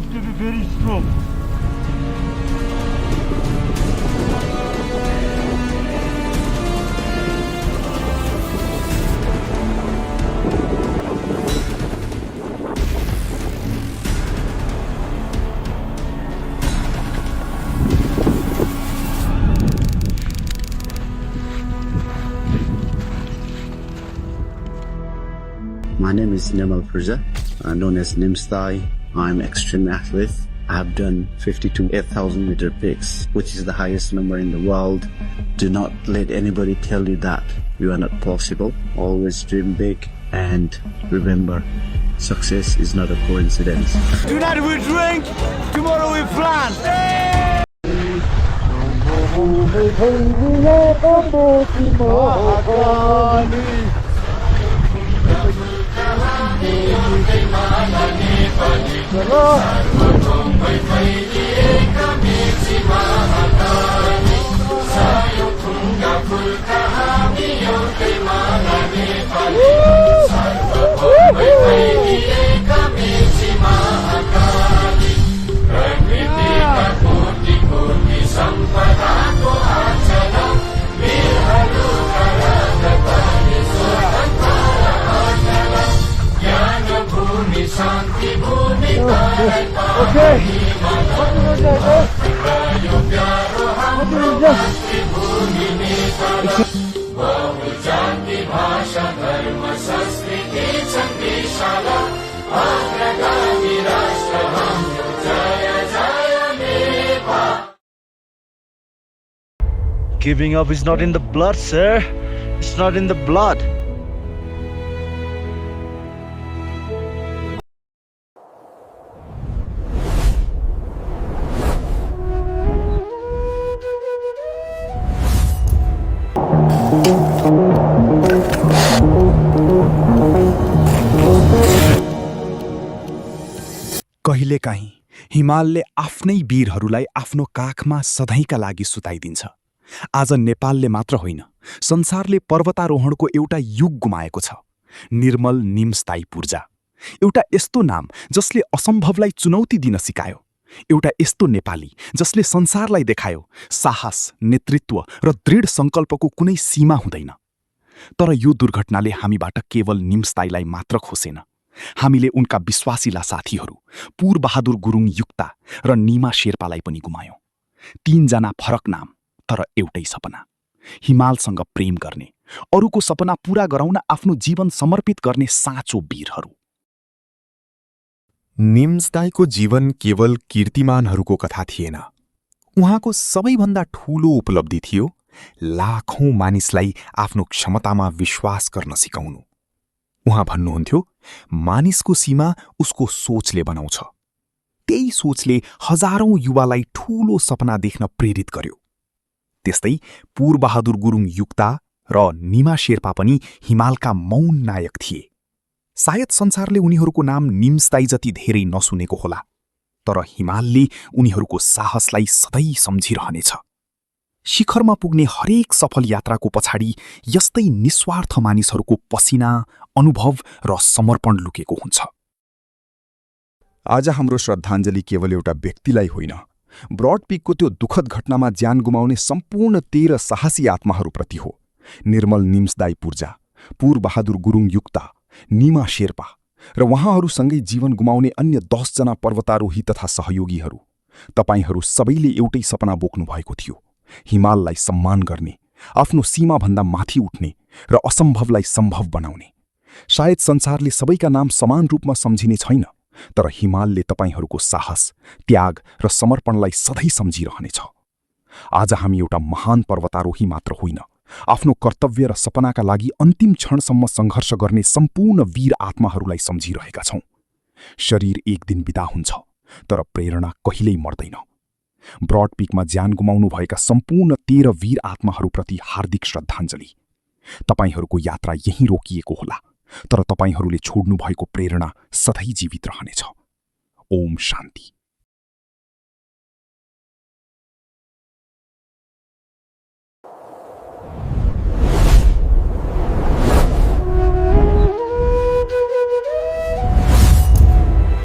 have to be very strong. My name is Nimal Purza, known as Nimstai. I'm an extreme athlete. I have done 52 8,000 meter peaks, which is the highest number in the world. Do not let anybody tell you that you are not possible. Always dream big and remember, success is not a coincidence. Tonight we drink, tomorrow we plan. Giving up is not in the blood, sir. It's not in the blood. कहिलेकाहीँ हिमालले आफ्नै वीरहरूलाई आफ्नो काखमा सधैँका लागि सुताइदिन्छ। आज नेपालले मात्र होइन, संसारले पर्वतारोहणको एउटा युग गुमाएको छ। निर्मल निमस्ताई पूर्जा, एउटा यस्तो नाम जसले असम्भवलाई चुनौती दिन सिकायो, एउटा यस्तो नेपाली जसले संसारलाई देखायो साहस, नेतृत्व र दृढ सङ्कल्पको कुनै सीमा हुँदैन। तर यो दुर्घटनाले हामीबाट केवल निमस्ताईलाई मात्र खोसेन, हामीले उनका विश्वासिला साथीहरू पूर्वबहादुर गुरुङ युक्ता र निमा शेर्पालाई पनि गुमायौं। 3 जना फरक नाम, तर एउटै सपना, हिमालसँग प्रेम गर्ने, अरूको सपना पूरा गराउन आफ्नो जीवन समर्पित गर्ने साँचो वीरहरू। निमस्ताईको जीवन केवल कीर्तिमानहरूको कथा थिएन। उहाँको सबैभन्दा ठूलो उपलब्धि थियो लाखौं मानिसलाई आफ्नो क्षमतामा विश्वास गर्न सिकाउनु। उहाँ भन्नुहुन्थ्यो, मानिसको सीमा उसको सोचले बनाउँछ। त्यही सोचले हजारौं युवालाई ठूलो सपना देख्न प्रेरित गर्यो। त्यस्तै पूर्वबहादुर गुरुङ युक्ता र निमा शेर्पा पनि हिमालका मौन नायक थिए। सायद संसारले उनीहरूको नाम निमस्ताई जति धेरै नसुनेको होला, तर हिमालले उनीहरूको साहसलाई सधैँ सम्झिरहनेछ। शिखरमा पुग्ने हरेक सफल यात्राको पछाडि यस्तै निस्वार्थ मानिसहरूको पसिना, अनुभव र समर्पण लुकेको हुन्छ। आज हाम्रो श्रद्धाञ्जली केवल एउटा व्यक्तिलाई होइन, ब्रड पिकको त्यो दुःखद घटनामा ज्यान गुमाउने सम्पूर्ण 13 साहसी आत्माहरूप्रति हो। निर्मल निमस्ताई पूर्जा, पूर्वबहादुर गुरुङ युक्ता, निमा शेर्पा र उहाँहरूसँगै जीवन गुमाउने अन्य 10 जना पर्वतारोही तथा सहयोगीहरू। तपाईहरू सबैले एउटै सपना बोक्नु भएको थियो, हिमाललाई सम्मान गर्ने, आफ्नो सीमाभन्दा माथि उठ्ने र असम्भवलाई सम्भव बनाउने। सायद संसारले सबैका नाम समान रूपमा सम्झिने छैन, तर हिमालले तपाईहरूको साहस, त्याग र समर्पणलाई सधैँ सम्झिरहनेछ। आज हामी एउटा महान पर्वतारोही मात्र होइन, आफ्नो कर्तव्य र सपनाका लागि अन्तिम क्षणसम्म सङ्घर्ष गर्ने सम्पूर्ण वीर आत्माहरूलाई सम्झिरहेका छौं। शरीर एक दिन बिदा हुन्छ, तर प्रेरणा कहिल्यै मर्दैन। ब्रड पिकमा ज्यान गुमाउनुभएका सम्पूर्ण 13 वीर आत्माहरूप्रति हार्दिक श्रद्धाञ्जली। तपाईहरूको यात्रा यहीँ रोकिएको होला, तर तपाईहरूले छोड्नु भएको प्रेरणा सधैँ जीवित रहनेछ। ओम शान्ति।